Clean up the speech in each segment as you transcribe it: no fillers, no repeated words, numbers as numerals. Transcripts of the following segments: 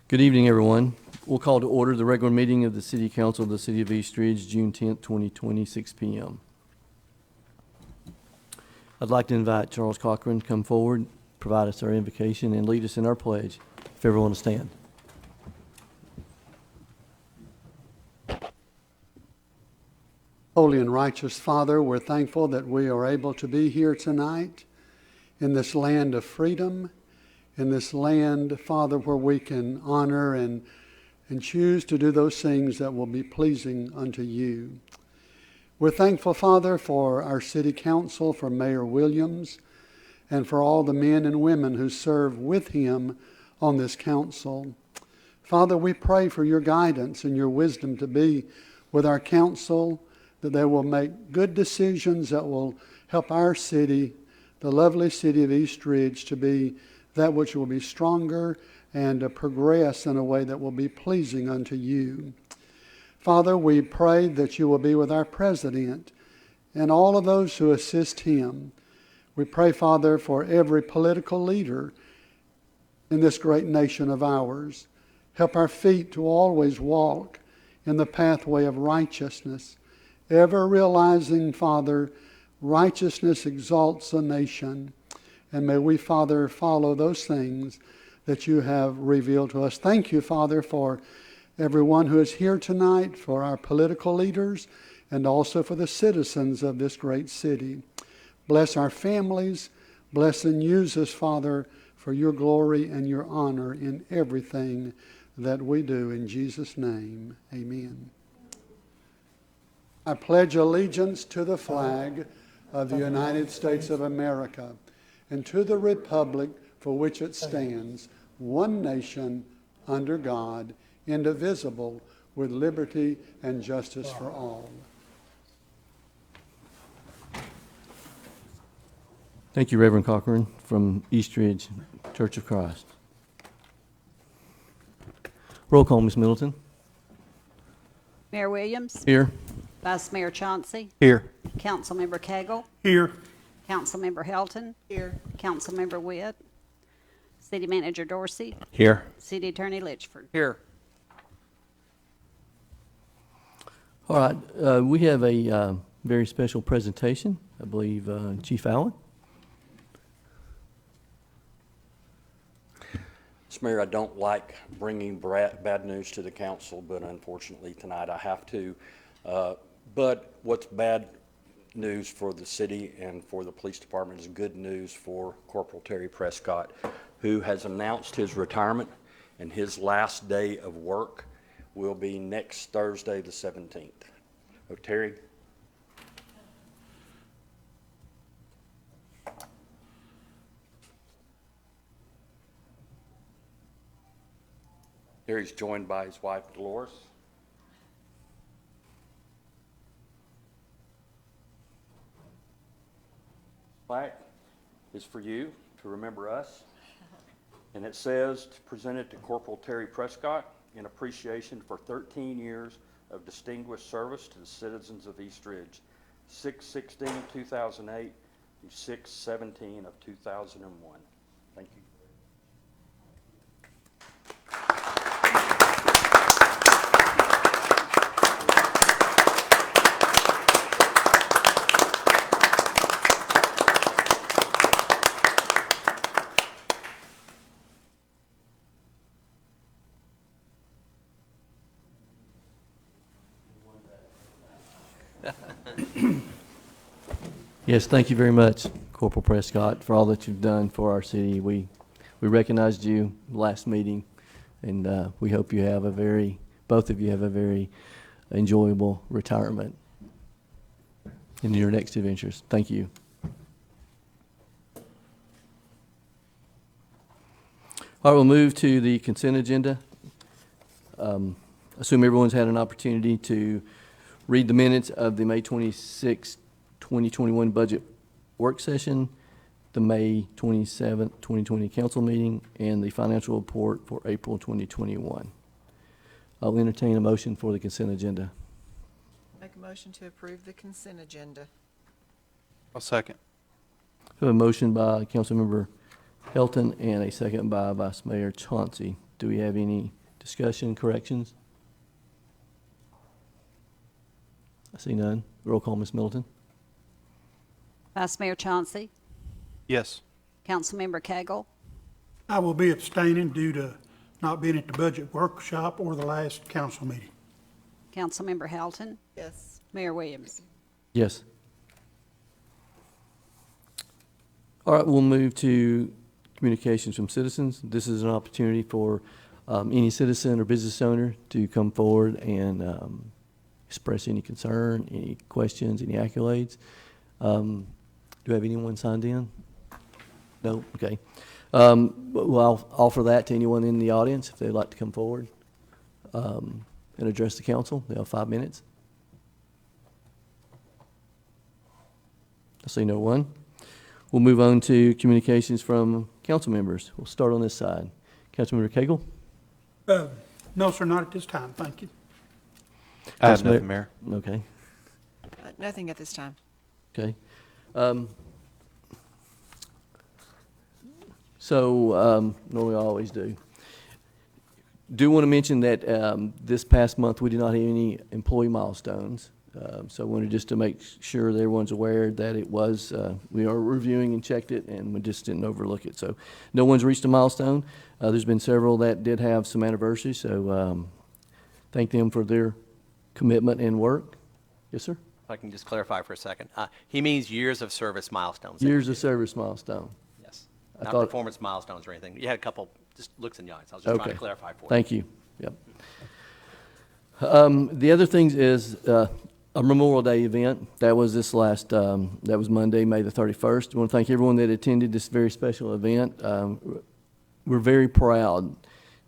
Good evening, everyone. We'll call to order the regular meeting of the City Council of the City of East Ridge, June 10th, 2020, 6 p.m. I'd like to invite Charles Cochran to come forward, provide us our invocation, and lead us in our pledge. If everyone will stand. Holy and righteous Father, we're thankful that we are able to be here tonight in this land of freedom, in this land, Father, where we can honor and choose to do those things that will be pleasing unto you. We're thankful, Father, for our city council, for Mayor Williams, and for all the men and women who serve with him on this council. Father, we pray for your guidance and your wisdom to be with our council, that they will make good decisions that will help our city, the lovely city of East Ridge, to be that which will be stronger and progress in a way that will be pleasing unto you. Father, we pray that you will be with our president and all of those who assist him. We pray, Father, for every political leader in this great nation of ours. Help our feet to always walk in the pathway of righteousness, ever realizing, Father, righteousness exalts a nation. And may we, Father, follow those things that you have revealed to us. Thank you, Father, for everyone who is here tonight, for our political leaders, and also for the citizens of this great city. Bless our families. Bless and use us, Father, for your glory and your honor in everything that we do. In Jesus' name, amen. I pledge allegiance to the flag of the United States of America and to the republic for which it stands, one nation, under God, indivisible, with liberty and justice for all. Thank you, Reverend Cochran from East Ridge Church of Christ. Roll call, Ms. Middleton. Mayor Williams. Here. Vice Mayor Chauncey. Here. Councilmember Cagle. Here. Councilmember Helton. Here. Councilmember Witt. City Manager Dorsey. Here. City Attorney Litchford. Here. All right. We have a very special presentation. I believe Chief Allen. Mr. Mayor, I don't like bringing bad news to the council, but unfortunately tonight I have to. But what's bad news for the city and for the police department is good news for Corporal Terry Prescott, who has announced his retirement, and his last day of work will be next Thursday, the 17th. Oh, Terry. Terry's joined by his wife, Dolores. Plaque is for you to remember us. And it says to present it to Corporal Terry Prescott in appreciation for 13 years of distinguished service to the citizens of East Ridge, 6/16/2008 to 6/17/2001. Thank you. Yes, thank you very much, Corporal Prescott, for all that you've done for our city. We recognized you last meeting, and we hope you have both of you have a very enjoyable retirement in your next adventures. Thank you. All right, we'll move to the consent agenda. Assume everyone's had an opportunity to read the minutes of the May 26, 2021 budget work session, the May 27, 2020 council meeting, and the financial report for April 2021. I'll entertain a motion for the consent agenda. Make a motion to approve the consent agenda. I'll second. We have a motion by Councilmember Helton and a second by Vice Mayor Chauncey Do we have any discussion, corrections? I see none. Roll call, Ms. Middleton. Vice Mayor Chauncey, Yes. Councilmember Cagle, I will be abstaining due to not being at the budget workshop or the last council meeting. Councilmember Helton, Yes. Mayor Williams. Yes. All right, we'll move to communications from citizens. This is an opportunity for any citizen or business owner to come forward and express any concern, any questions, any accolades. Do we have anyone signed in? No? Okay. Well, I'll offer that to anyone in the audience if they'd like to come forward and address the council. They have 5 minutes. I see no one. We'll move on to communications from council members. We'll start on this side. Councilmember Cagle? No, sir, not at this time. Thank you. I have Councilmember- nothing, Mayor. Okay, Nothing at this time. okay. Normally I always do. Do want to mention that this past month, we did not have any employee milestones. So I wanted just to make sure that everyone's aware that it was, we are reviewing and checked it, and we just didn't overlook it. So no one's reached a milestone. There's been several that did have some anniversaries, so thank them for their commitment and work. Yes, sir? If I can just clarify for a second. He means years of service milestones. Years of service milestone. Yes. I Not thought- performance milestones or anything. You had a couple, just looks in the eyes. I was just trying Okay. to clarify for you. Thank you. Yep. The other things is a Memorial Day event. That was this last, that was Monday, May the 31st. I want to thank everyone that attended this very special event. We're very proud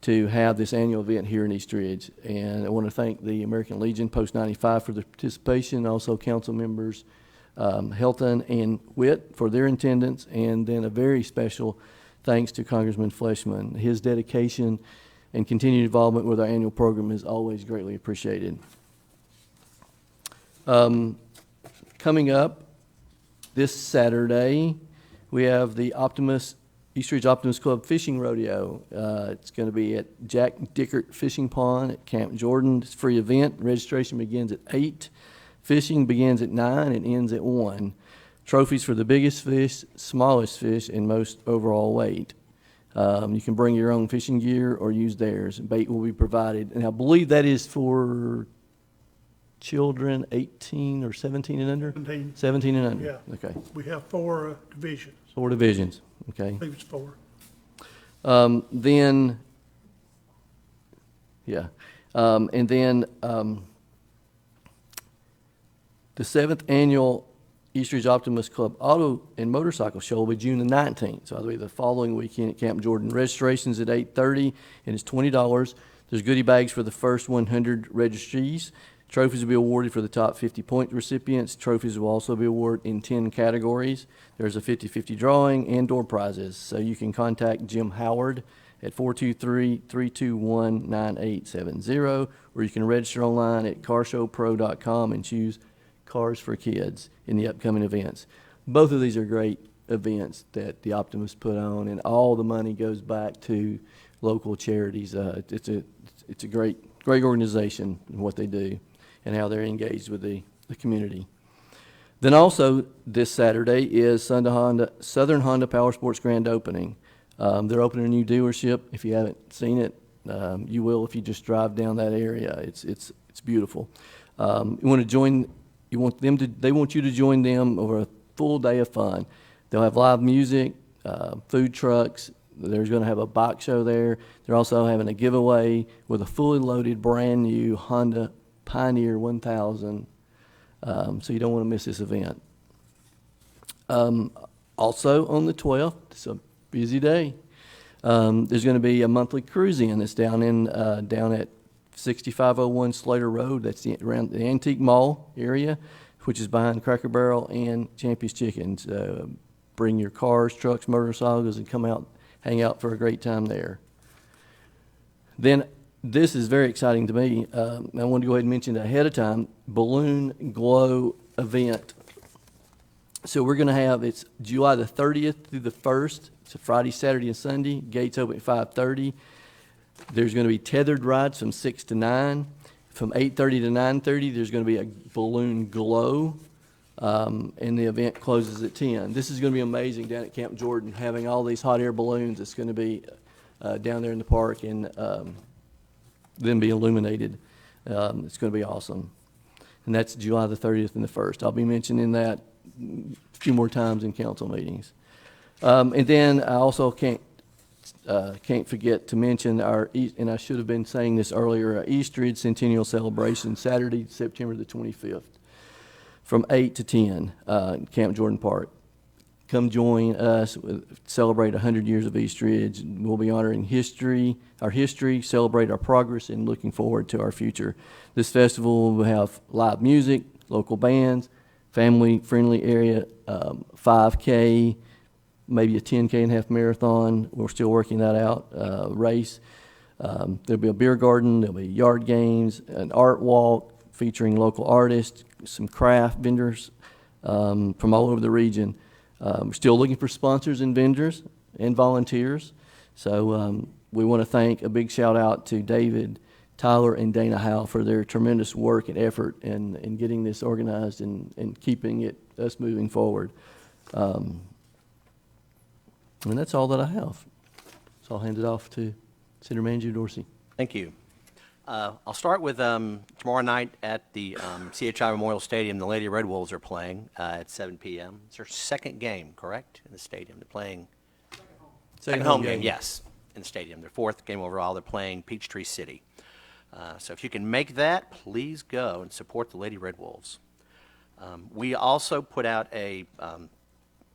to have this annual event here in East Ridge. And I want to thank the American Legion Post 95 for their participation, also council members Helton and Witt for their attendance, and then a very special thanks to Congressman Fleshman. His dedication and continued involvement with our annual program is always greatly appreciated. Coming up this Saturday, we have the East Ridge Optimist Club Fishing Rodeo. It's going to be at Jack Dickert Fishing Pond at Camp Jordan. It's a free event. Registration begins at 8. Fishing begins at 9 and ends at 1. Trophies for the biggest fish, smallest fish, and most overall weight. You can bring your own fishing gear or use theirs. Bait will be provided. And I believe that is for children 18 or 17 and under? 17. 17 and under? Yeah. Okay. We have 4 divisions. 4 divisions, okay. I believe it's 4. The 7th annual East Ridge Optimist Club Auto and Motorcycle Show will be June the 19th. So that'll be the following weekend at Camp Jordan. Registration's at 8:30 and it's $20. There's goodie bags for the first 100 registries. Trophies will be awarded for the top 50 point recipients. Trophies will also be awarded in 10 categories. There's a 50-50 drawing and door prizes. So you can contact Jim Howard at 423-321-9870, or you can register online at carshowpro.com and choose Cars for Kids in the upcoming events. Both of these are great events that the Optimists put on, and all the money goes back to local charities. It's a great organization in what they do and how they're engaged with the community. Then also this Saturday is Southern Honda Power Sports grand opening. They're opening a new dealership. If you haven't seen it, you will if you just drive down that area. It's beautiful. You want to join? They want you to join them over a full day of fun. They'll have live music, food trucks. They're going to have a bike show there. They're also having a giveaway with a fully loaded brand new Honda Pioneer 1000. So you don't want to miss this event. Also on the 12th, it's a busy day. There's going to be a monthly cruise-in that's down at 6501 Slater Road. That's around the Antique Mall area, which is behind Cracker Barrel and Champion's Chickens. Bring your cars, trucks, motorcycles, and come out, hang out for a great time there. Then this is very exciting to me. I want to go ahead and mention it ahead of time, Balloon Glow event. So we're going to have, it's July the 30th through the 1st. It's a Friday, Saturday, and Sunday. Gates open at 5:30. There's going to be tethered rides from 6 to 9. From 8:30 to 9:30, there's going to be a balloon glow, and the event closes at 10. This is going to be amazing down at Camp Jordan, having all these hot air balloons. It's going to be down there in the park and then be illuminated. It's going to be awesome. And that's July the 30th and the 1st. I'll be mentioning that a few more times in council meetings. And then I also can't forget to mention and I should have been saying this earlier, our Eastridge Centennial Celebration, Saturday, September the 25th, from 8 to 10, Camp Jordan Park. Come join us, celebrate 100 years of Eastridge. We'll be honoring our history, celebrate our progress, and looking forward to our future. This festival will have live music, local bands, family-friendly area, 5K, maybe a 10K and a half marathon. We're still working that out, race. There'll be a beer garden, there'll be yard games, an art walk featuring local artists, some craft vendors from all over the region. We're still looking for sponsors and vendors and volunteers. So we want to thank a big shout out to David, Tyler, and Dana Howe for their tremendous work and effort in getting this organized and keeping us moving forward. And that's all that I have. So I'll hand it off to Senator Manju Dorsey. Thank you. I'll start with tomorrow night at the CHI Memorial Stadium. The Lady Red Wolves are playing at 7 p.m. It's their second game, correct, in the stadium. They're playing second home game, yes, in the stadium. Their fourth game overall. They're playing Peachtree City. So if you can make that, please go and support the Lady Red Wolves. We also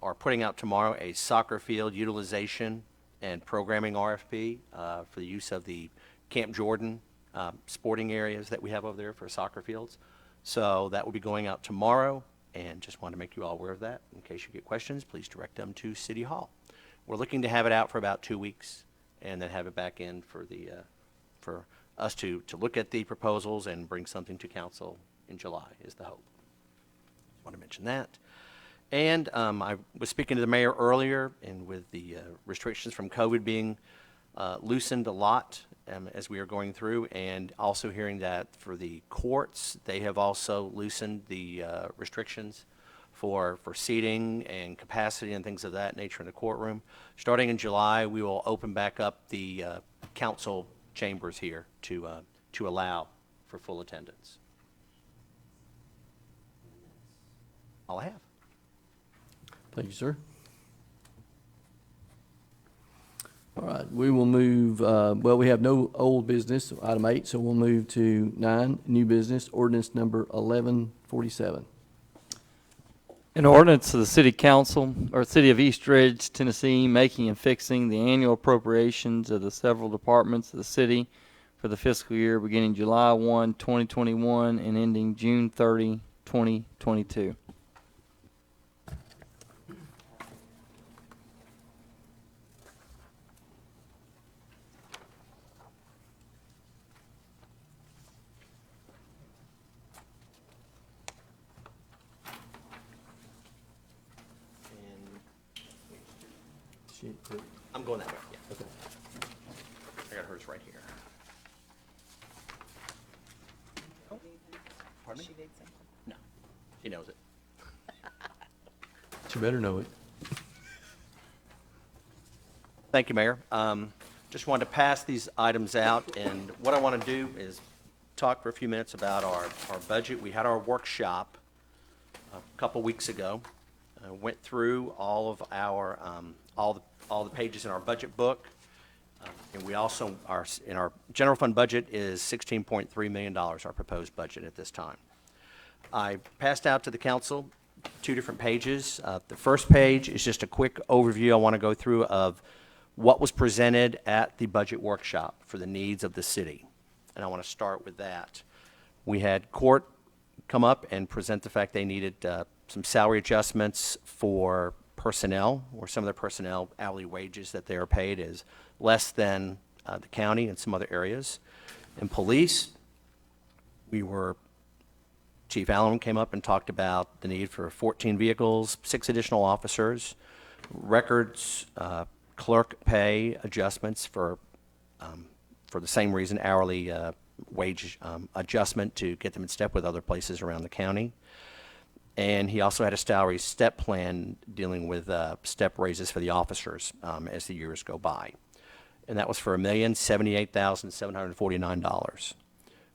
are putting out tomorrow a soccer field utilization and programming RFP for the use of the Camp Jordan sporting areas that we have over there for soccer fields. So that will be going out tomorrow, and just want to make you all aware of that. In case you get questions, please direct them to City Hall. We're looking to have it out for about 2 weeks and then have it back in for us to look at the proposals and bring something to council in July is the hope. Want to mention that. And I was speaking to the mayor earlier, and with the restrictions from COVID being loosened a lot as we are going through, and also hearing that for the courts, they have also loosened the restrictions for seating and capacity and things of that nature in the courtroom. Starting in July, we will open back up the council chambers here to allow for full attendance. All I have. Thank you, sir. All right, we will move, we have no old business, item 8, so we'll move to 9, new business, ordinance number 1147. An ordinance of the City Council, or City of Eastridge, Tennessee, making and fixing the annual appropriations of the several departments of the city for the fiscal year beginning July 1, 2021 and ending June 30, 2022. I'm going that way, yeah. Okay. I got hers right here. Pardon me? No, she knows it. You better know it. Thank you, Mayor. Just wanted to pass these items out, and what I want to do is talk for a few minutes about our budget. We had our workshop a couple weeks ago. Went through all of our all the pages in our budget book, and we also in our general fund budget is $16.3 million, our proposed budget at this time. I passed out to the council 2 different pages. The first page is just a quick overview I want to go through of what was presented at the budget workshop for the needs of the city, and I want to start with that. We had court come up and present the fact they needed some salary adjustments for personnel, or some of their personnel hourly wages that they are paid is less than the county and some other areas. In police, Chief Allen came up and talked about the need for 14 vehicles, 6 additional officers, records, clerk pay adjustments for for the same reason, hourly wage adjustment to get them in step with other places around the county. And he also had a salary step plan dealing with step raises for the officers as the years go by. And that was for $1,078,749.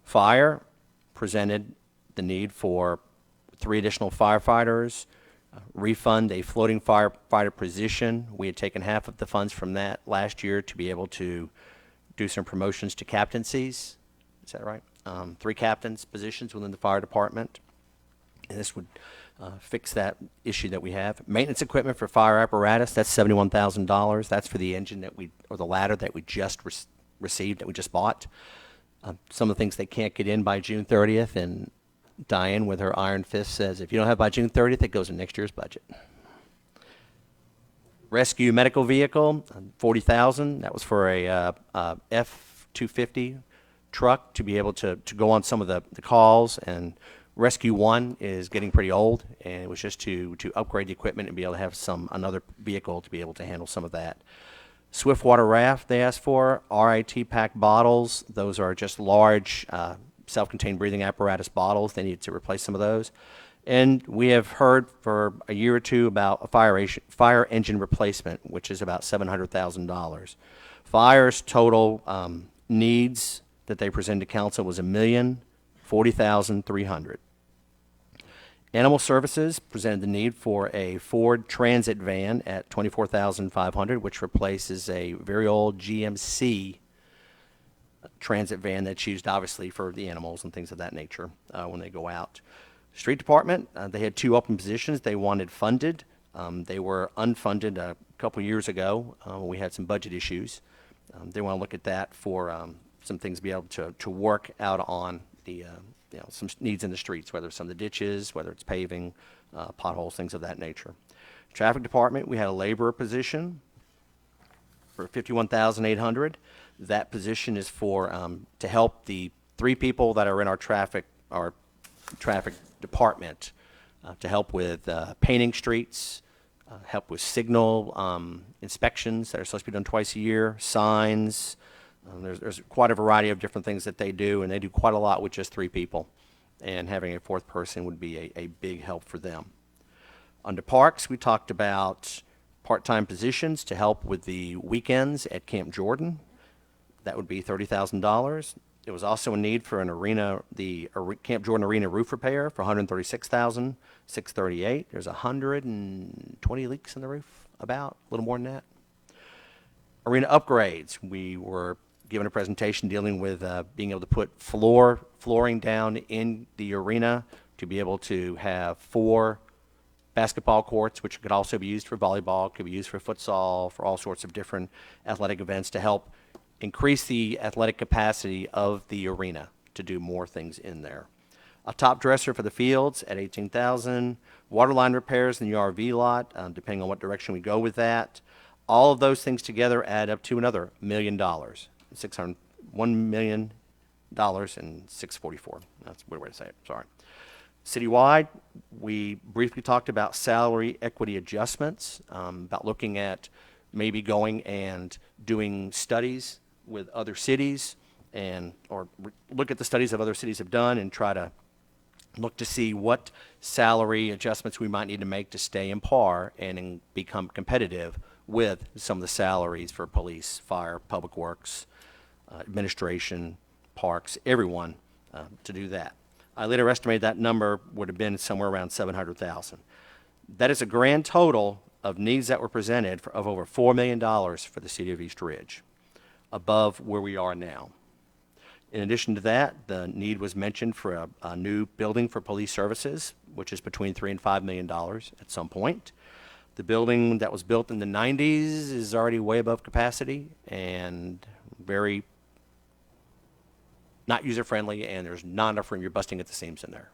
Fire presented the need for 3 additional firefighters, refund a floating firefighter position. We had taken half of the funds from that last year to be able to do some promotions to captaincies. Is that right? 3 captains positions within the fire department. And this would fix that issue that we have. Maintenance equipment for fire apparatus, that's $71,000. That's for the engine or the ladder that we just received, that we just bought. Some of the things they can't get in by June 30th, and Diane, with her iron fist, says if you don't have it by June 30th, it goes in next year's budget. Rescue medical vehicle, $40,000. That was for a F-250 truck to be able to go on some of the calls. And Rescue 1 is getting pretty old, and it was just to upgrade the equipment and be able to have another vehicle to be able to handle some of that. Swiftwater Raft they asked for, RIT pack bottles. Those are just large self-contained breathing apparatus bottles. They need to replace some of those. And we have heard for a year or two about a fire engine replacement, which is about $700,000. Fire's total needs that they presented to council was $1,040,300. Animal Services presented the need for a Ford Transit van at $24,500, which replaces a very old GMC transit van that's used obviously for the animals and things of that nature when they go out. Street Department, they had 2 open positions they wanted funded. They were unfunded a couple years ago when we had some budget issues. They want to look at that for some things to be able to work out on the some needs in the streets, whether it's some of the ditches, whether it's paving, potholes, things of that nature. Traffic Department, we had a laborer position for $51,800. That position is for to help the 3 people that are in our traffic department to help with painting streets, help with signal inspections that are supposed to be done twice a year, signs. There's quite a variety of different things that they do, and they do quite a lot with just 3 people. And having a 4th person would be a big help for them. Under Parks, we talked about part-time positions to help with the weekends at Camp Jordan. That would be $30,000. There was also a need for an arena, the Camp Jordan Arena roof repair for $136,638. There's 120 leaks in the roof, about, a little more than that. Arena upgrades, we were given a presentation dealing with being able to put flooring down in the arena to be able to have 4 basketball courts, which could also be used for volleyball, could be used for futsal, for all sorts of different athletic events to help increase the athletic capacity of the arena to do more things in there. A top dresser for the fields at $18,000. Water line repairs in the RV lot, depending on what direction we go with that. All of those things together add up to another $1 million, $1,000,000,644. That's a weird way to say it, sorry. Citywide, we briefly talked about salary equity adjustments, about looking at maybe going and doing studies with other cities or look at the studies that other cities have done and try to look to see what salary adjustments we might need to make to stay in par and become competitive with some of the salaries for police, fire, public works, administration, parks, everyone to do that. I later estimated that number would have been somewhere around $700,000. That is a grand total of needs that were presented of over $4 million for the city of East Ridge, above where we are now. In addition to that, the need was mentioned for a new building for police services, which is between $3 and $5 million at some point. The building that was built in the 90s is already way above capacity and very not user-friendly, and there's not enough room. You're busting at the seams in there.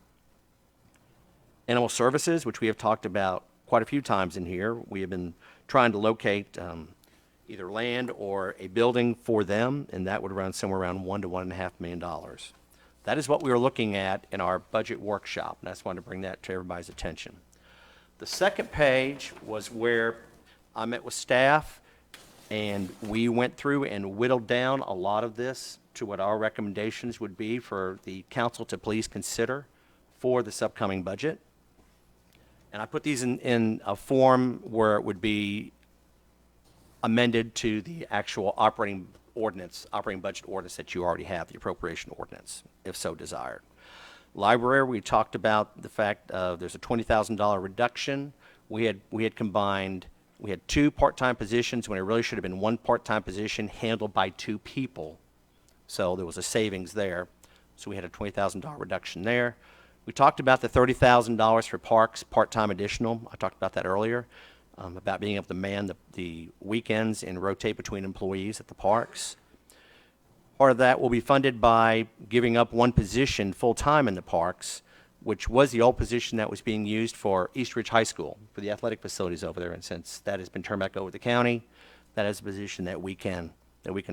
Animal Services, which we have talked about quite a few times in here, we have been trying to locate either land or a building for them, and that would run somewhere around $1 to $1.5 million. That is what we were looking at in our budget workshop, and I just wanted to bring that to everybody's attention. The second page was where I met with staff And we went through and whittled down a lot of this to what our recommendations would be for the council to please consider for this upcoming budget. And I put these in a form where it would be amended to the actual operating budget ordinance that you already have, the appropriation ordinance, if so desired. Library, we talked about the fact there's a $20,000 reduction. We had combined, we had 2 part-time positions when it really should have been 1 part-time position handled by 2 people. So there was a savings there. So we had a $20,000 reduction there. We talked about the $30,000 for parks, part-time additional. I talked about that earlier, about being able to man the weekends and rotate between employees at the parks. Part of that will be funded by giving up 1 position full-time in the parks, which was the old position that was being used for East Ridge High School, for the athletic facilities over there. And since that has been turned back over to the county, that is a position that we can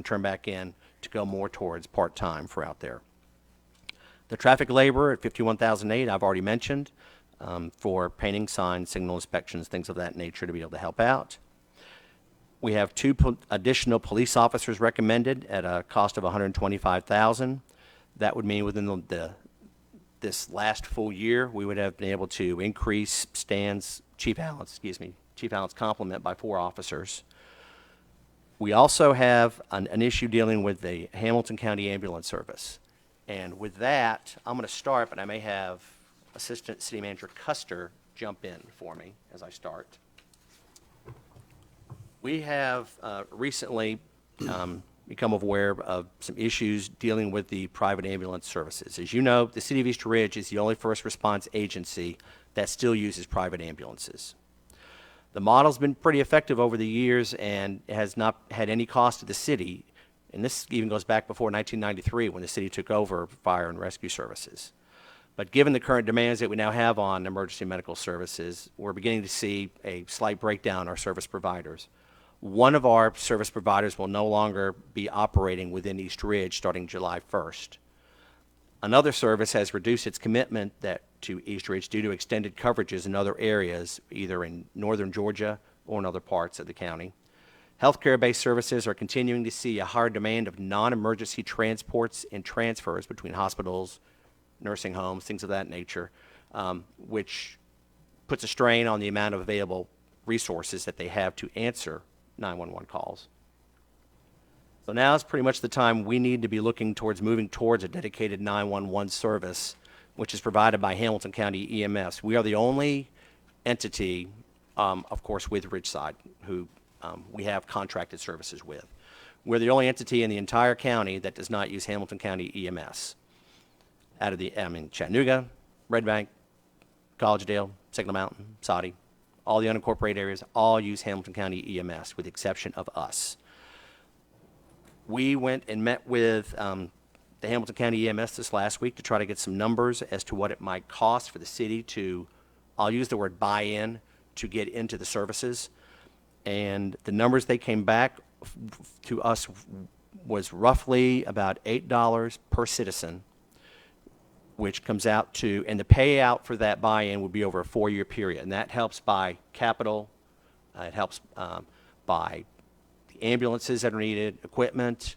turn back in to go more towards part-time for out there. The traffic labor at $51,008, I've already mentioned, for painting signs, signal inspections, things of that nature to be able to help out. We have 2 additional police officers recommended at a cost of $125,000. That would mean within this last full year, we would have been able to increase Chief Allen's complement by 4 officers. We also have an issue dealing with the Hamilton County Ambulance Service. And with that, I'm going to start, but I may have Assistant City Manager Custer jump in for me as I start. We have recently become aware of some issues dealing with the private ambulance services. As you know, the City of East Ridge is the only first response agency that still uses private ambulances. The model's been pretty effective over the years and has not had any cost to the city. And this even goes back before 1993 when the city took over fire and rescue services. But given the current demands that we now have on emergency medical services, we're beginning to see a slight breakdown in our service providers. One of our service providers will no longer be operating within East Ridge starting July 1st. Another service has reduced its commitment to East Ridge due to extended coverages in other areas, either in northern Georgia or in other parts of the county. Healthcare-based services are continuing to see a higher demand of non-emergency transports and transfers between hospitals, nursing homes, things of that nature, which puts a strain on the amount of available resources that they have to answer 911 calls. So now is pretty much the time we need to be looking towards moving towards a dedicated 911 service, which is provided by Hamilton County EMS. We are the only entity, of course, with Ridgeside, who we have contracted services with. We're the only entity in the entire county that does not use Hamilton County EMS. Out of Chattanooga, Red Bank, Collegedale, Signal Mountain, Saudi, all the unincorporated areas all use Hamilton County EMS with the exception of us. We went and met with the Hamilton County EMS this last week to try to get some numbers as to what it might cost for the city to, I'll use the word buy in, to get into the services. And the numbers they came back to us was roughly about $8 per citizen, which comes out to, and the payout for that buy-in would be over a 4-year period. And that helps by capital, it helps by the ambulances that are needed, equipment.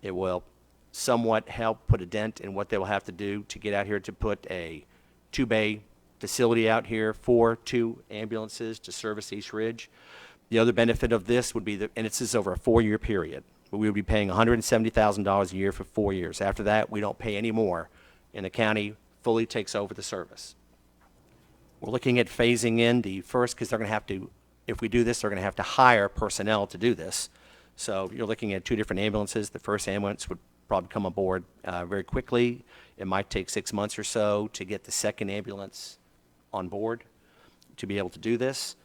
It will somewhat help put a dent in what they will have to do to get out here to put a 2-bay facility out here for 2 ambulances to service East Ridge. The other benefit of this would be that, and this is over a 4-year period, we would be paying $170,000 a year for 4 years. After that, we don't pay any more, and the county fully takes over the service. We're looking at phasing in the first, because they're going to have to, if we do this, they're going to have to hire personnel to do this. So you're looking at 2 different ambulances. The first ambulance would probably come aboard very quickly. It might take 6 months or so to get the second ambulance on board to be able to do this.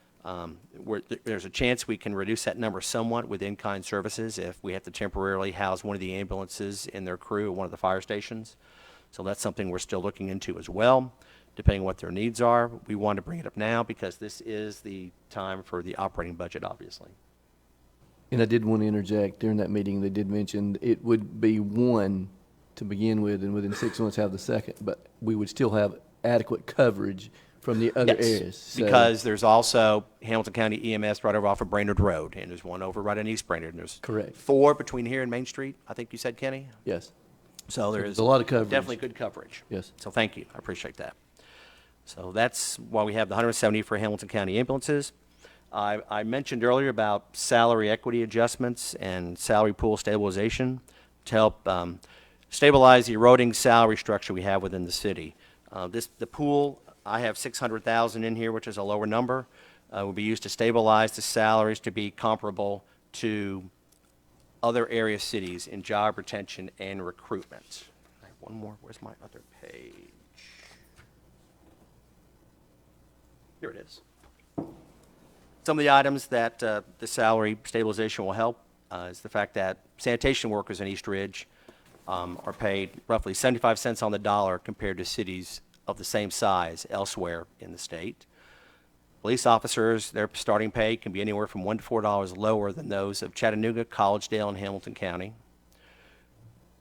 There's a chance we can reduce that number somewhat with in-kind services if we have to temporarily house one of the ambulances in their crew at one of the fire stations. So that's something we're still looking into as well, depending on what their needs are. We want to bring it up now because this is the time for the operating budget, obviously. And I did want to interject, during that meeting, they did mention it would be 1 to begin with, and within 6 months have the second, but we would still have adequate coverage from the other Yes, areas. So- because there's also Hamilton County EMS right over off of Brainerd Road, and there's one over right on East Brainerd, and there's Correct. 4 between here and Main Street, I think you said, Kenny? Yes, So there there's is a lot of coverage. definitely good coverage. Yes. So thank you, I appreciate that. So that's why we have the 170 for Hamilton County ambulances. I mentioned earlier about salary equity adjustments and salary pool stabilization to help stabilize the eroding salary structure we have within the city. The pool, I have 600,000 in here, which is a lower number, will be used to stabilize the salaries to be comparable to other area cities in job retention and recruitment. I have one more, where's my other page? Here it is. Some of the items that the salary stabilization will help is the fact that sanitation workers in East Ridge are paid roughly 75 cents on the dollar compared to cities of the same size elsewhere in the state. Police officers, their starting pay can be anywhere from $1 to $4 lower than those of Chattanooga, Collegedale, and Hamilton County.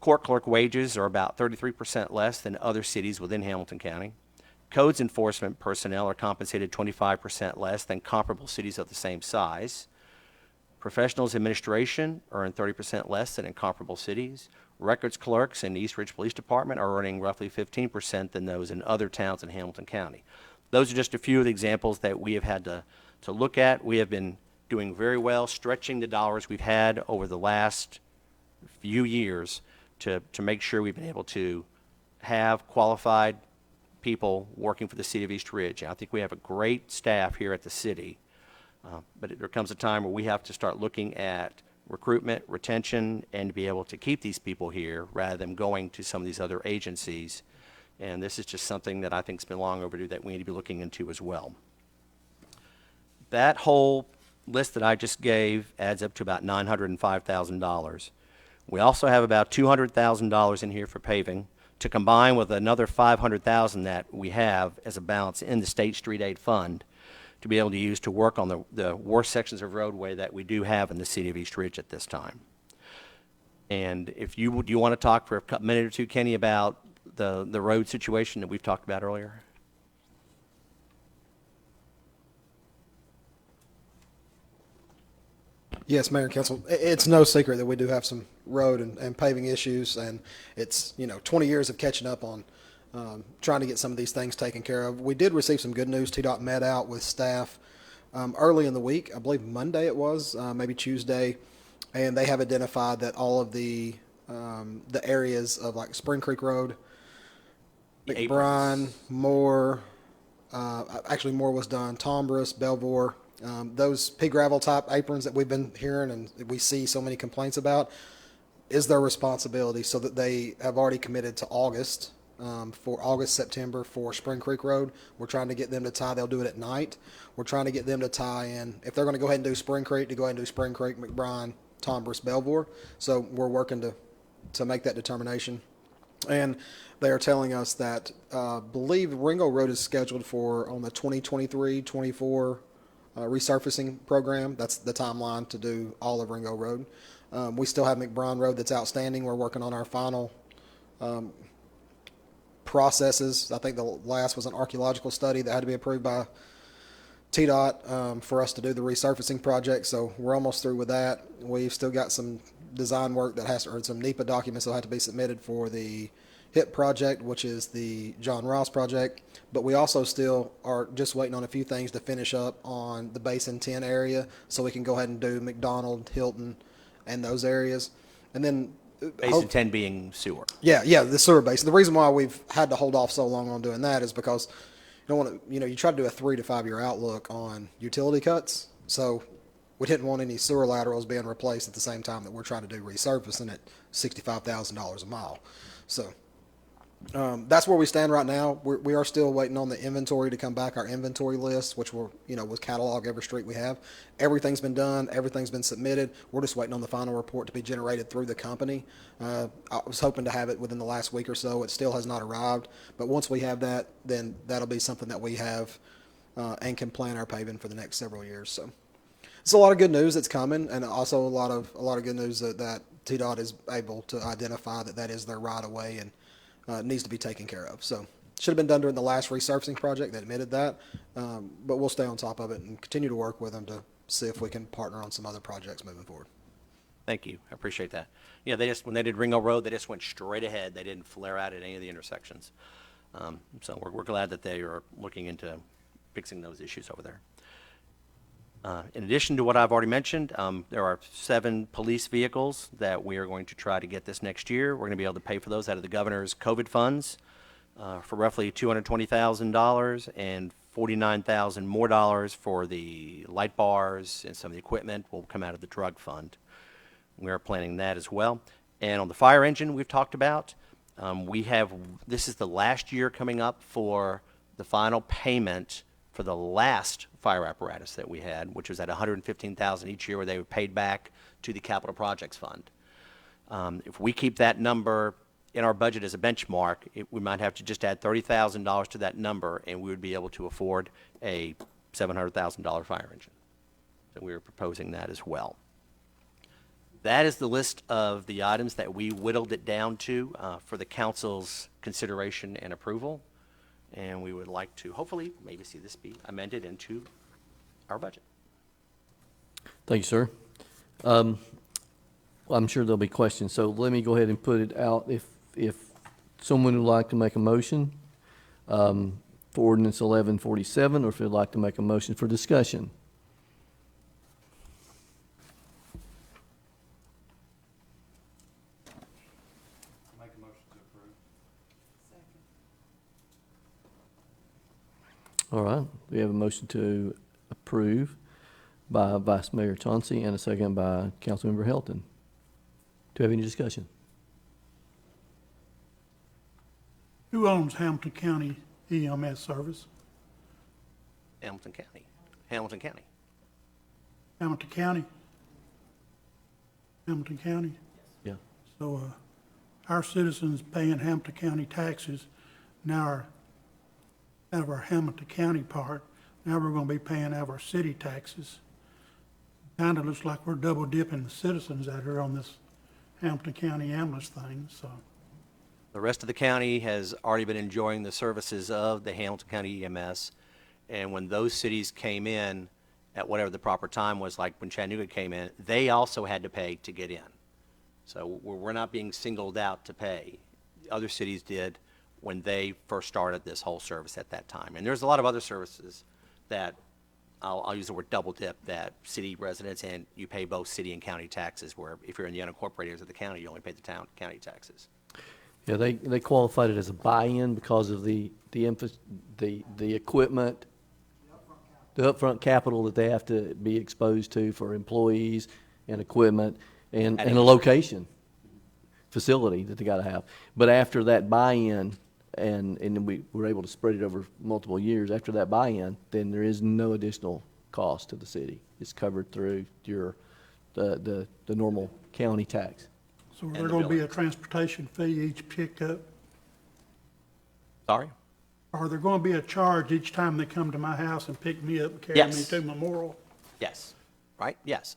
Court clerk wages are about 33% less than other cities within Hamilton County. Codes enforcement personnel are compensated 25% less than comparable cities of the same size. Professionals administration earn 30% less than in comparable cities. Records clerks in the East Ridge Police Department are earning roughly 15% than those in other towns in Hamilton County. Those are just a few of the examples that we have had to look at. We have been doing very well, stretching the dollars we've had over the last few years to make sure we've been able to have qualified people working for the city of East Ridge. And I think we have a great staff here at the city, but there comes a time where we have to start looking at recruitment, retention, and to be able to keep these people here rather than going to some of these other agencies. And this is just something that I think has been long overdue that we need to be looking into as well. That whole list that I just gave adds up to about $905,000. We also have about $200,000 in here for paving, to combine with another $500,000 that we have as a balance in the State Street Aid Fund to be able to use to work on the worst sections of roadway that we do have in the city of East Ridge at this time. And if you want to talk for a minute or two, Kenny, about the road situation that we've talked about earlier? Yes, Mayor and Council, it's no secret that we do have some road and paving issues, and it's, 20 years of catching up on trying to get some of these things taken care of. We did receive some good news. TDOT met out with staff early in the week, I believe Monday it was, maybe Tuesday, and they have identified that all of the areas of like Spring Creek Road, McBride, Moore, actually Moore was done, Tombras, Belvoir, those pea gravel type aprons that we've been hearing and we see so many complaints about is their responsibility, so that they have already committed to August, for August, September for Spring Creek Road. We're trying to get them to tie, they'll do it at night. We're trying to get them to tie in, if they're going to go ahead and do Spring Creek, to go ahead and do Spring Creek, McBride, Tombras, Belvoir. So we're working to make that determination. And they are telling us that, believe Ringo Road is scheduled for on the 2023-24 resurfacing program. That's the timeline to do all of Ringo Road. We still have McBride Road that's outstanding. We're working on our final processes. I think the last was an archaeological study that had to be approved by TDOT for us to do the resurfacing project. So we're almost through with that. We've still got some design work that has to, or some NEPA documents that have to be submitted for the HIP project, which is the John Ross project. But we also still are just waiting on a few things to finish up on the Basin 10 area, so we can go ahead and do McDonald, Hilton, and those areas. And then Basin 10 being sewer. Yeah, the sewer basin. The reason why we've had to hold off so long on doing that is because you don't want to, you try to do a 3 to 5 year outlook on utility cuts. So we didn't want any sewer laterals being replaced at the same time that we're trying to do resurfacing at $65,000 a mile. So that's where we stand right now. We are still waiting on the inventory to come back, our inventory list, which will, was catalog every street we have. Everything's been done. Everything's been submitted. We're just waiting on the final report to be generated through the company. I was hoping to have it within the last week or so. It still has not arrived. But once we have that, then that'll be something that we have and can plan our paving for the next several years. So it's a lot of good news that's coming, and also a lot of good news that TDOT is able to identify that is their right of way and needs to be taken care of. So Should have been done during the last resurfacing project. They admitted that. But we'll stay on top of it and continue to work with them to see if we can partner on some other projects moving forward. Thank you. I appreciate that. Yeah, they just, when they did Ringo Road, they just went straight ahead. They didn't flare out at any of the intersections. So we're glad that they are looking into fixing those issues over there. In addition to what I've already mentioned, there are 7 police vehicles that we are going to try to get this next year. We're going to be able to pay for those out of the governor's COVID funds for roughly $220,000 and $49,000 more dollars for the light bars and some of the equipment will come out of the drug fund. We are planning that as well. And on the fire engine we've talked about, this is the last year coming up for the final payment for the last fire apparatus that we had, which was at $115,000 each year where they were paid back to the capital projects fund. If we keep that number in our budget as a benchmark, we might have to just add $30,000 to that number and we would be able to afford a $700,000 fire engine. So we are proposing that as well. That is the list of the items that we whittled it down to for the council's consideration and approval. And we would like to hopefully maybe see this be amended into our budget. Thank you, sir. Well, I'm sure there'll be questions, so let me go ahead and put it out. If someone would like to make a motion for ordinance 1147, or if they'd like to make a motion for discussion. All right, we have a motion to approve by Vice Mayor Chauncey and a second by Councilmember Helton. Do you have any discussion? Who owns Hamilton County EMS service? Hamilton County. Hamilton County. Hamilton County? Hamilton County? Yeah. So, our citizens paying Hamilton County taxes, now out of our Hamilton County part, now we're gonna be paying out of our city taxes. Kinda looks like we're double dipping the citizens out here on this Hamilton County ambulance thing, so. The rest of the county has already been enjoying the services of the Hamilton County EMS. And when those cities came in at whatever the proper time was, like when Chattanooga came in, they also had to pay to get in. So we're not being singled out to pay. Other cities did when they first started this whole service at that time. And there's a lot of other services that, I'll use the word double dip, that city residents and you pay both city and county taxes, where if you're in the unincorporated areas of the county, you only pay the county taxes. Yeah, they qualified it as a buy-in because of the equipment, the upfront capital that they have to be exposed to for employees and equipment and a location, facility that they got to have. But after that buy-in, and then we were able to spread it over multiple years, after that buy-in, then there is no additional cost to the city. It's covered through the normal county tax. So there's gonna be a transportation fee each pickup? Sorry? Are there gonna be a charge each time they come to my house and pick me up and carry me Yes. to Memorial? Yes. Right? Yes.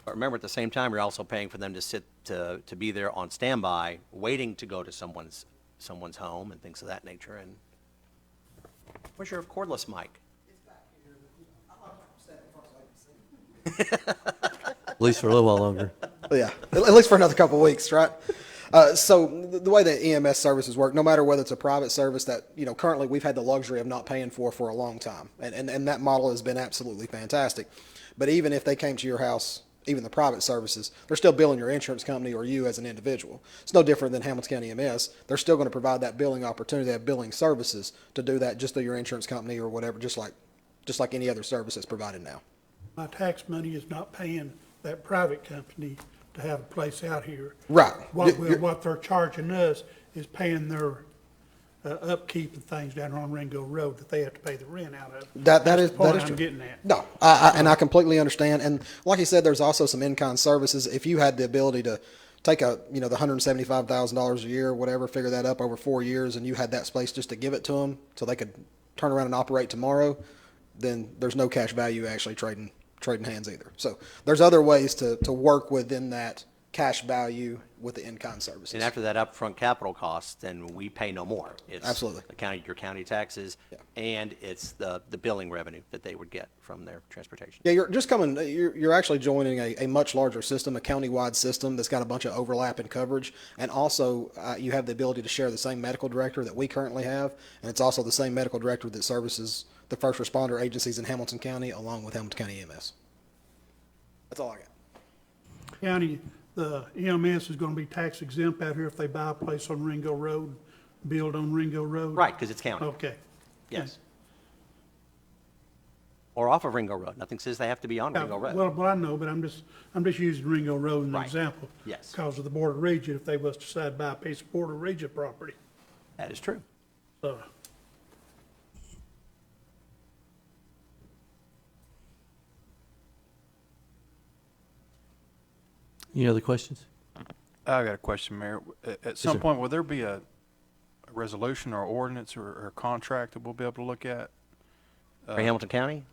But remember, at the same time, you're also paying for them to be there on standby, waiting to go to someone's home and things of that nature. And where's your cordless mic? At least for a little while longer. Yeah, at least for another couple of weeks, right? So the way that EMS services work, no matter whether it's a private service that, currently we've had the luxury of not paying for a long time. And that model has been absolutely fantastic. But even if they came to your house, even the private services, they're still billing your insurance company or you as an individual. It's no different than Hamilton County EMS. They're still going to provide that billing opportunity, that billing services to do that just through your insurance company or whatever, just like any other service that's provided now. My tax money is not paying that private company to have a place out here. Right. What they're charging us is paying their upkeep and things down on Ringo Road that they have to pay the rent out of. That is the point true. I'm getting at. No, I completely understand. And like you said, there's also some in-kind services. If you had the ability to take the $175,000 a year or whatever, figure that up over 4 years, and you had that space just to give it to them so they could turn around and operate tomorrow, then there's no cash value actually trading hands either. So there's other ways to work within that cash value with the in-kind services. And after that upfront capital cost, then we pay no more. It's Absolutely. the county, your county taxes, Yeah. and it's the billing revenue that they would get from their transportation. Yeah, you're actually joining a much larger system, a county-wide system that's got a bunch of overlap in coverage. And also, you have the ability to share the same medical director that we currently have. And it's also the same medical director that services the first responder agencies in Hamilton County along with Hamilton County EMS. That's all I got. County, the EMS is gonna be tax exempt out here if they buy a place on Ringo Road, build on Ringo Road? Right, because it's county, Okay. yes. Or off of Ringo Road. Nothing says they have to be on Ringo Road. Well, I know, but I'm just using Ringo Road as an Right. example. Yes. Because of the Board of Regent, if they was to decide to buy a piece of Board of Regent property. That is true. So, Any other questions? I got a question, Mayor. At some sir. point, will there be a resolution or ordinance or contract that we'll be able to look at? For Hamilton County?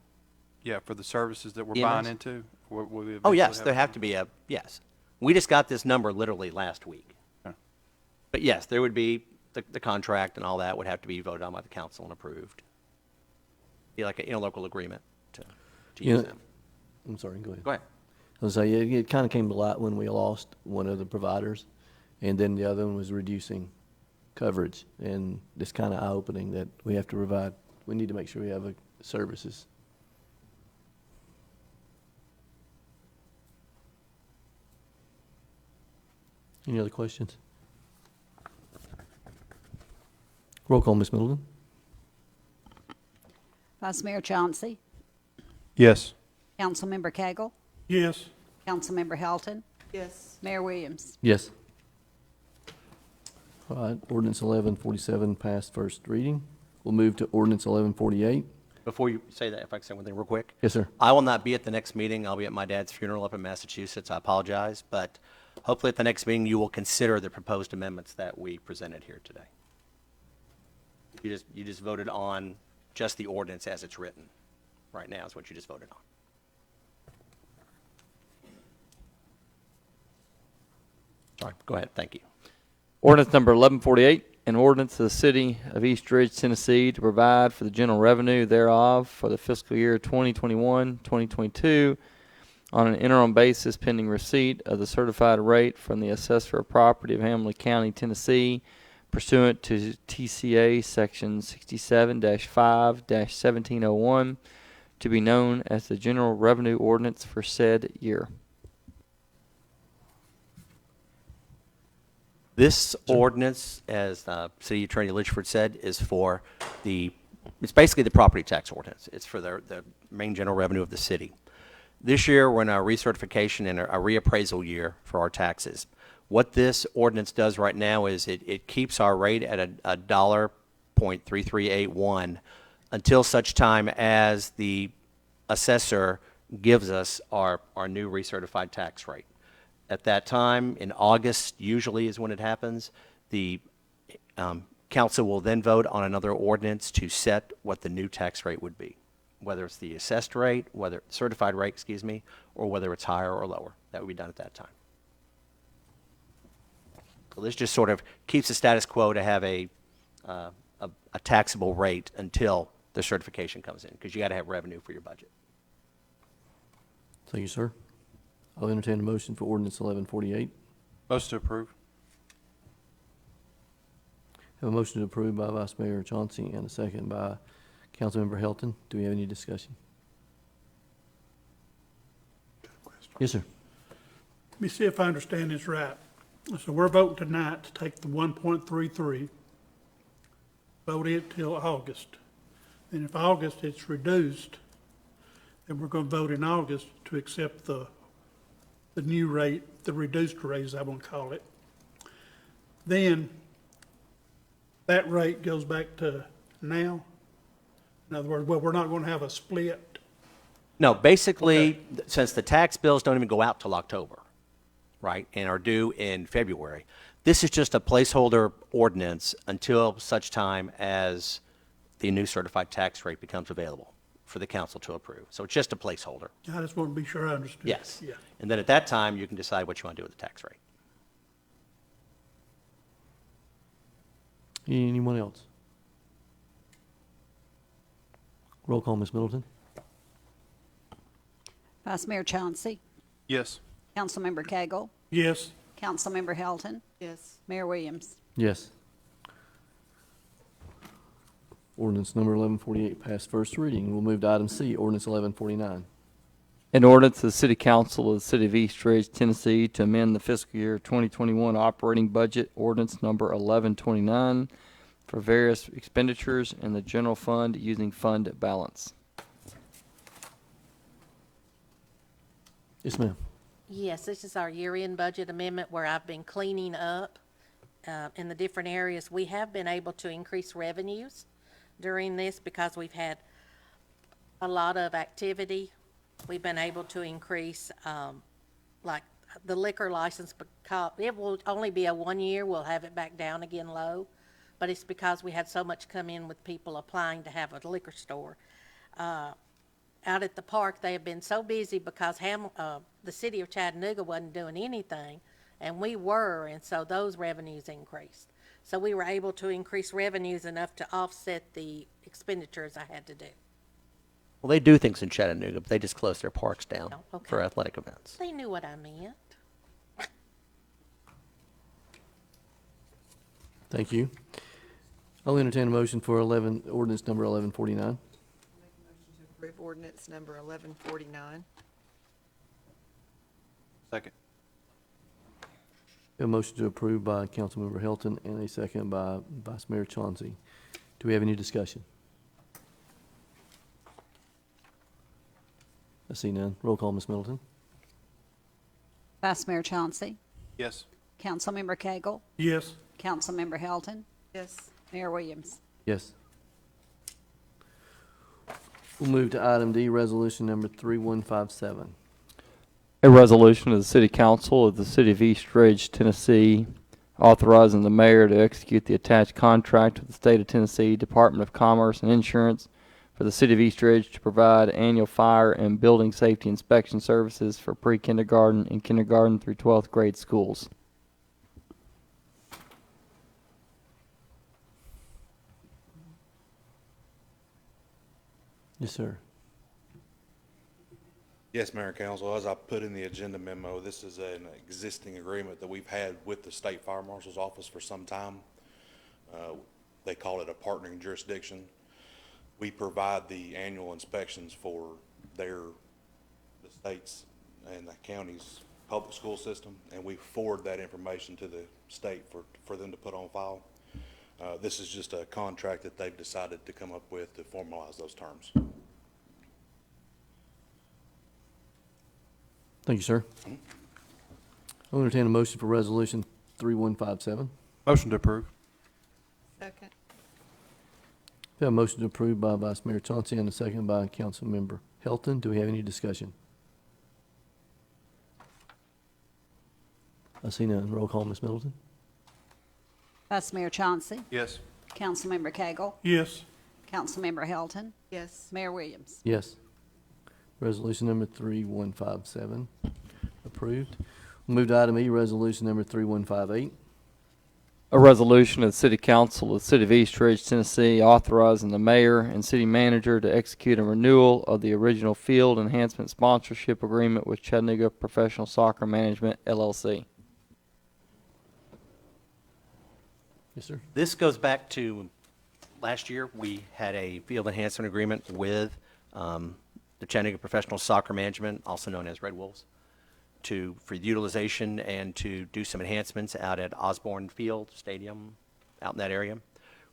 Yeah, for the services that we're EMS? buying into? Will we Oh, eventually yes, there have to be yes. We just got this number literally last week. Okay. But yes, there would be, the contract and all that would have to be voted on by the council and approved. Be like an interlocal agreement to You use know- them. I'm sorry, go ahead. Go ahead. I was saying, it kind of came to light when we lost one of the providers, and then the other one was reducing coverage, and it's kind of eye-opening that we have to provide, we need to make sure we have services. Any other questions? Roll call, Ms. Middleton. Vice Mayor Chauncey, Yes. Councilmember Cagle, yes, Councilmember Helton, Yes. Mayor Williams. Yes. All right, ordinance 1147 passed first reading. We'll move to ordinance 1148. Before you say that, if I can say one thing real quick. Yes, sir. I will not be at the next meeting. I'll be at my dad's funeral up in Massachusetts. I apologize, but hopefully at the next meeting, you will consider the proposed amendments that we presented here today. You just voted on just the ordinance as it's written. Right now is what you just voted on. Sorry, go ahead. Thank you. Ordinance number 1148, an ordinance of the city of East Ridge, Tennessee to provide for the general revenue thereof for the fiscal year 2021, 2022 on an interim basis pending receipt of the certified rate from the assessor of property of Hamilton County, Tennessee pursuant to TCA section 67-5-1701 to be known as the general revenue ordinance for said year. This ordinance, as City Attorney Litchford said, is for it's basically the property tax ordinance. It's for the main general revenue of the city. This year, we're in a recertification and a reappraisal year for our taxes. What this ordinance does right now is it keeps our rate at a $1.3381 until such time as the assessor gives us our new recertified tax rate. At that time, in August usually is when it happens, the council will then vote on another ordinance to set what the new tax rate would be, whether it's the assessed rate, whether certified rate, excuse me, or whether it's higher or lower. That would be done at that time. So this just sort of keeps the status quo to have a taxable rate until the certification comes in, because you got to have revenue for your budget. Thank you, sir. I'll entertain a motion for ordinance 1148. Motion to approve. Have a motion to approve by Vice Mayor Chauncey and a second by Councilmember Helton. Do we have any discussion? Yes, sir. let me see if I understand this right. So we're voting tonight to take the 1.33, vote it till August. And if August it's reduced, then we're gonna vote in August to accept the new rate, the reduced rate, as I want to call it. Then that rate goes back to now. In other words, well, we're not going to have a split. No, basically, since the tax bills don't even go out till October, right, and are due in February, this is just a placeholder ordinance until such time as the new certified tax rate becomes available for the council to approve. So it's just a placeholder. I just want to be sure I understood. Yes. Yeah. And then at that time, you can decide what you want to do with the tax rate. Anyone else? Roll call, Ms. Middleton. Vice Mayor Chauncey, Yes. Councilmember Cagle, Yes. Councilmember Helton, Yes. Mayor Williams. Yes. Ordinance number 1148 passed first reading. We'll move to item C, ordinance 1149. An ordinance of the City Council of the City of East Ridge, Tennessee, to amend the fiscal year 2021 operating budget, ordinance number 1129, for various expenditures in the general fund using fund balance. Yes, ma'am. Yes, this is our year-end budget amendment where I've been cleaning up in the different areas. We have been able to increase revenues during this because we've had a lot of activity. We've been able to increase, like the liquor license, because it will only be a 1 year. We'll have it back down again low. But it's because we had so much come in with people applying to have a liquor store. Out at the park, they have been so busy because the city of Chattanooga wasn't doing anything, and we were, and so those revenues increased. So we were able to increase revenues enough to offset the expenditures I had to do. Well, they do things in Chattanooga, but they just close their parks down Oh, okay. for athletic events. They knew what I meant. Thank you. I'll entertain a motion for ordinance number 1149. Approve ordinance number 1149. Second. A motion to approve by Councilmember Helton and a second by Vice Mayor Chauncey. Do we have any discussion? I see none. Roll call, Ms. Middleton. Vice Mayor Chauncey, Yes. Councilmember Cagle, Yes. Councilmember Helton, Yes. Mayor Williams. Yes. We'll move to item D, resolution number 3157. A resolution of the City Council of the City of East Ridge, Tennessee, authorizing the mayor to execute the attached contract with the State of Tennessee Department of Commerce and Insurance for the City of East Ridge to provide annual fire and building safety inspection services for pre-kindergarten and kindergarten through 12th grade schools. Yes, sir. Yes, Mayor and Council, as I put in the agenda memo, this is an existing agreement that we've had with the State Fire Marshal's Office for some time. They call it a partnering jurisdiction. We provide the annual inspections for the state's and the county's public school system, and we forward that information to the state for them to put on file. This is just a contract that they've decided to come up with to formalize those terms. Thank you, sir. I'll entertain a motion for resolution 3157. Motion to approve. Second. We have a motion to approve by Vice Mayor Chauncey and a second by Councilmember Helton. Do we have any discussion? I see none. Roll call, Ms. Middleton. Vice Mayor Chauncey, Yes. Councilmember Cagle, Yes. Councilmember Helton, Yes. Mayor Williams. Yes. Resolution number 3157 approved. We'll move to item E, resolution number 3158. A resolution of the City Council of the City of East Ridge, Tennessee, authorizing the mayor and city manager to execute a renewal of the original field enhancement sponsorship agreement with Chattanooga Professional Soccer Management, LLC. Yes, sir. This goes back to last year. We had a field enhancement agreement with the Chattanooga Professional Soccer Management, also known as Red Wolves, for utilization and to do some enhancements out at Osborne Field Stadium, out in that area.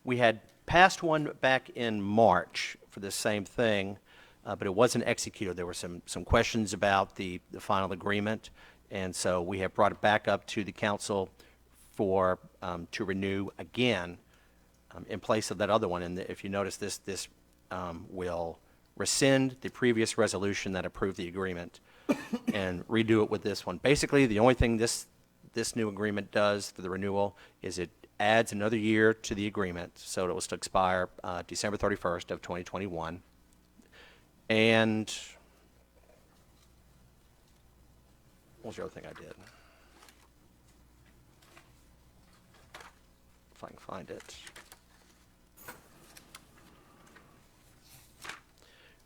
We had passed one back in March for the same thing, but it wasn't executed. There were some questions about the final agreement, and so we have brought it back up to the council for to renew again in place of that other one. And if you notice, this will rescind the previous resolution that approved the agreement and redo it with this one. Basically, the only thing this new agreement does for the renewal is it adds another year to the agreement, so it was to expire December 31st of 2021. And what was the other thing I did? If I can find it.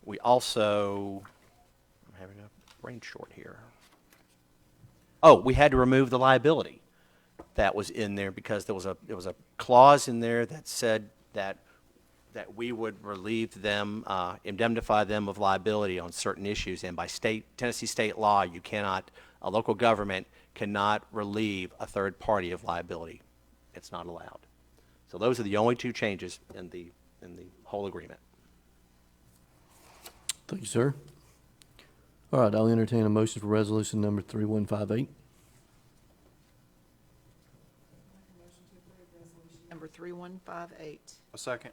We also, I'm having a brain short here. Oh, we had to remove the liability that was in there because there was a clause in there that said that we would relieve them, indemnify them of liability on certain issues. And by Tennessee state law, a local government cannot relieve a third party of liability. It's not allowed. So those are the only two changes in the whole agreement. Thank you, sir. All right, I'll entertain a motion for resolution number 3158. Number 3158. A second.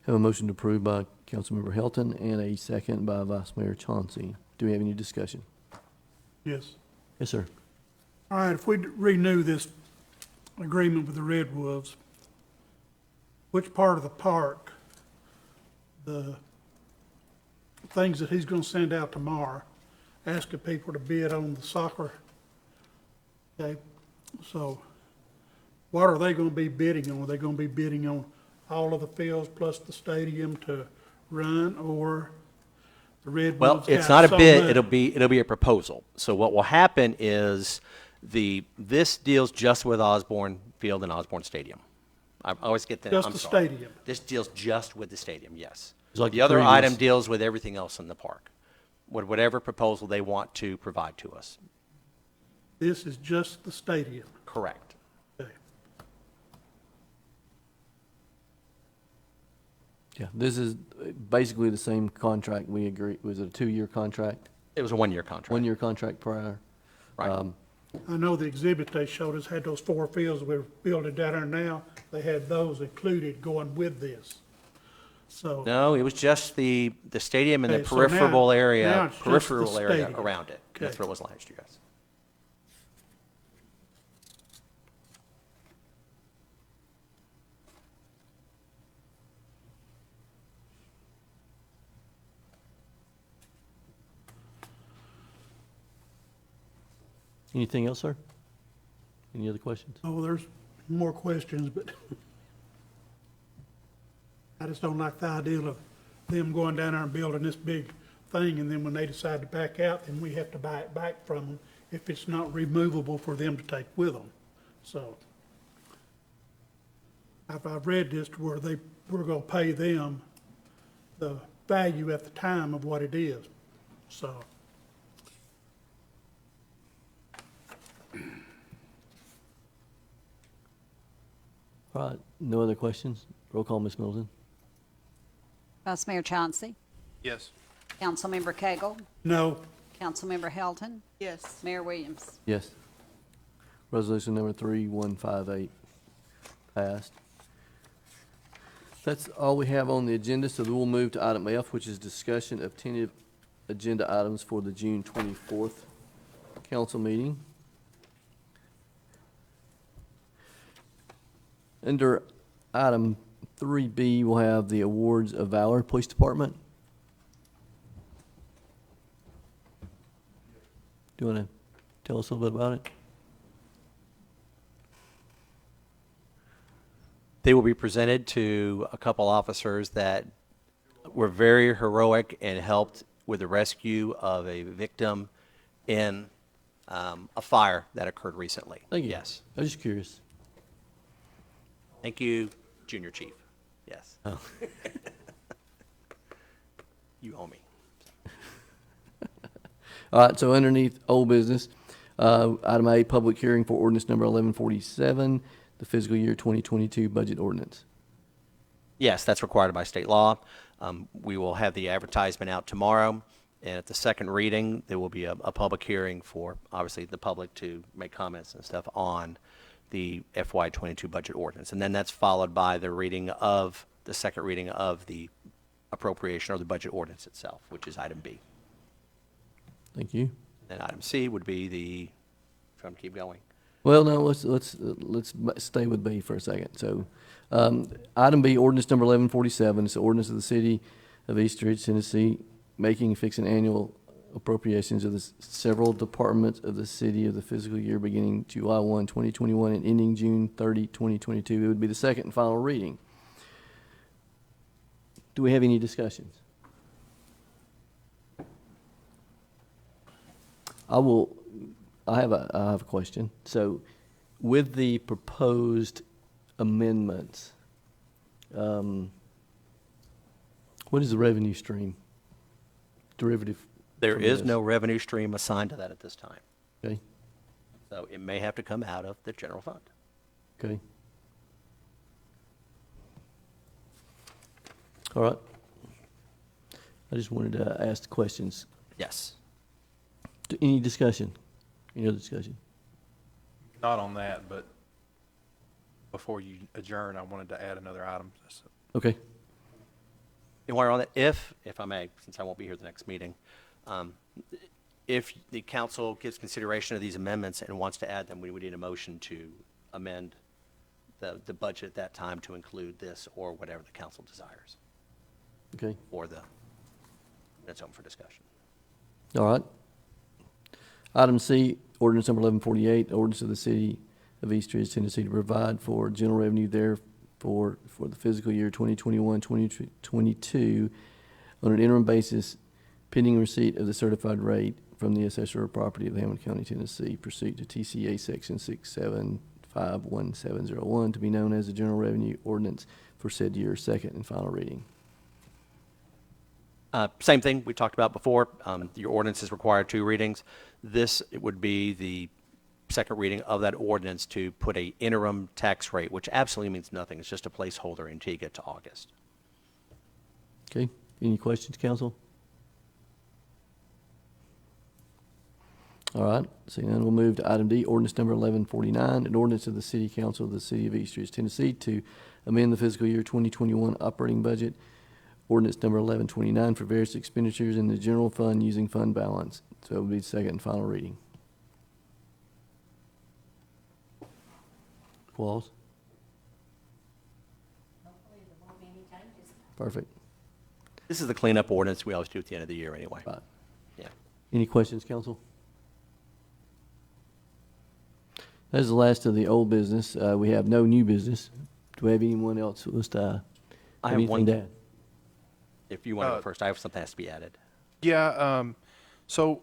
Have a motion approved by Councilmember Helton and a second by Vice Mayor Chauncey. Do we have any discussion? Yes. Yes, sir. All right, if we renew this agreement with the Red Wolves, which part of the park, the things that he's gonna send out tomorrow, asking people to bid on the soccer, okay? So what are they gonna be bidding on? Are they gonna be bidding on all of the fields plus the stadium to run, or the Red Well, Wolves it's got not a so bid, much- it'll be a proposal. So what will happen is this deals just with Osborne Field and Osborne Stadium. I always get that, Just I'm the sorry. stadium. This deals just with the stadium, yes. It's like The the other previous- item deals with everything else in the park, with whatever proposal they want to provide to us. This is just the stadium. Correct. Okay. Yeah, this is basically the same contract we agreed. Was it a 2-year contract? It was a one-year contract. 1-year contract prior? Right. I know the exhibit they showed us had those 4 fields we're building down there now. They had those included going with this. So, No, it was just the stadium and the Okay, so now- peripheral now area, it's just the peripheral area stadium. around it. That's Okay. what it was last year, yes. Anything else, sir? Any other questions? oh, there's more questions, but I just don't like the idea of them going down there and building this big thing, and then when they decide to back out, then we have to buy it back from them if it's not removable for them to take with them. So I've read this to where we're gonna pay them the value at the time of what it is, so. All right, no other questions? Roll call, Ms. Middleton. Vice Mayor Chauncey, Yes. Councilmember Cagle, No, Councilmember Helton, Yes. Mayor Williams. Yes. Resolution number 3158 passed. That's all we have on the agenda, so we'll move to item F, which is discussion of tentative agenda items for the June 24th council meeting. Under item 3B, we'll have the awards of valor, Police Department. Do you want to tell us a little bit about it? They will be presented to a couple officers that were very heroic and helped with the rescue of a victim in a fire that occurred recently. Thank you. Yes. I was just curious. Thank you, Junior Chief. Yes. Oh. You owe me. All right, so underneath old business, item A, public hearing for ordinance number 1147, the fiscal year 2022 budget ordinance. Yes, that's required by state law. We will have the advertisement out tomorrow, and at the second reading, there will be a public hearing for, obviously, the public to make comments and stuff on the FY22 budget ordinance. And then that's followed by the second reading of the appropriation or the budget ordinance itself, which is item B. Thank you. And item C would be the, trying to keep going. Well, no, let's stay with B for a second. So, item B, ordinance number 1147, it's the ordinance of the city of East Ridge, Tennessee, making and fixing annual appropriations of the several departments of the city of the fiscal year beginning July 1, 2021 and ending June 30, 2022. It would be the second and final reading. Do we have any discussions? I have a question. So with the proposed amendments, what is the revenue stream? Derivative? There from is this? no revenue stream assigned to that at this time. Okay, So it may have to come out of the general fund. okay. All right. I just wanted to ask questions. Yes. Any discussion? Any other discussion? Not on that, but before you adjourn, I wanted to add another item. Okay. And while you're on that, if I may, since I won't be here the next meeting, if the council gives consideration of these amendments and wants to add them, we would need a motion to amend the budget at that time to include this or whatever the council desires, Okay. or it's open for discussion. All right. Item C, ordinance number 1148, ordinance of the city of East Ridge, Tennessee to provide for general revenue there for the fiscal year 2021, 2022 on an interim basis pending receipt of the certified rate from the assessor of property of Hamilton County, Tennessee, pursuant to TCA section 6751701 to be known as the general revenue ordinance for said year, second and final reading. Same thing we talked about before. Your ordinance is required 2 readings. This would be the second reading of that ordinance to put a interim tax rate, which absolutely means nothing. It's just a placeholder until you get to August. Okay. Any questions, council? All right. Seeing none, we'll move to item D, ordinance number 1149, an ordinance of the City Council of the City of East Ridge, Tennessee to amend the fiscal year 2021 operating budget. Ordinance number 1129 for various expenditures in the general fund using fund balance. So it will be second and final reading. Walls? Perfect. This is the cleanup ordinance we always do at the end of the year anyway. Right. Yeah. Any questions, council? That is the last of the old business. We have no new business. Do we have anyone else who wants to I have have one. anything to add? If you want to go first, I have something that has to be added. Yeah, so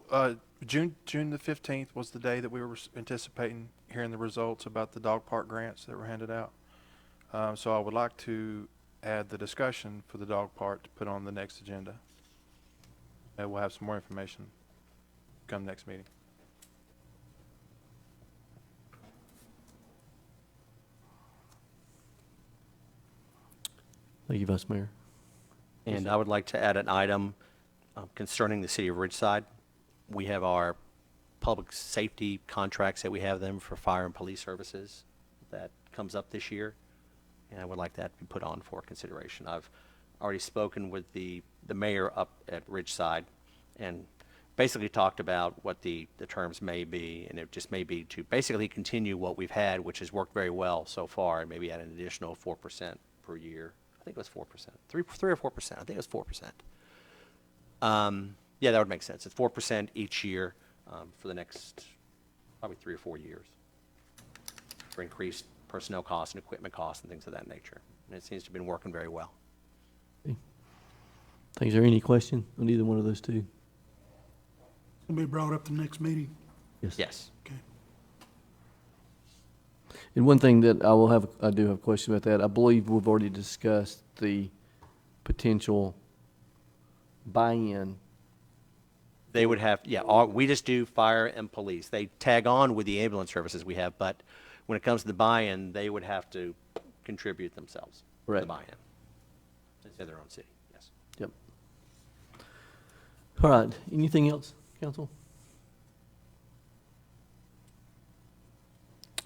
June the 15th was the day that we were anticipating hearing the results about the dog park grants that were handed out. So I would like to add the discussion for the dog park to put on the next agenda. And we'll have some more information come next meeting. Thank you, Vice Mayor. And I would like to add an item concerning the city of Ridgeside. We have our public safety contracts that we have them for fire and police services that comes up this year. And I would like that to be put on for consideration. I've already spoken with the mayor up at Ridgeside and basically talked about what the terms may be. And it just may be to basically continue what we've had, which has worked very well so far, and maybe add an additional 4% per year. I think it was 4%, 3 or 4%. I think it was 4%. Yeah, that would make sense. It's 4% each year for the next probably 3 or 4 years for increased personnel costs and equipment costs and things of that nature. And it seems to have been working very well. Is there any question on either one of those two? Will be brought up the next meeting. Yes. Okay. And one thing that I do have a question about that. I believe we've already discussed the potential buy-in. They would have, yeah, we just do fire and police. They tag on with the ambulance services we have, but when it comes to the buy-in, they would have to contribute themselves to the Correct. buy-in. Since they're their own city, yes. Yep. All right. Anything else, council?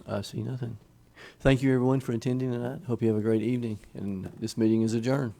I see nothing. Thank you, everyone, for attending tonight. Hope you have a great evening, and this meeting is adjourned.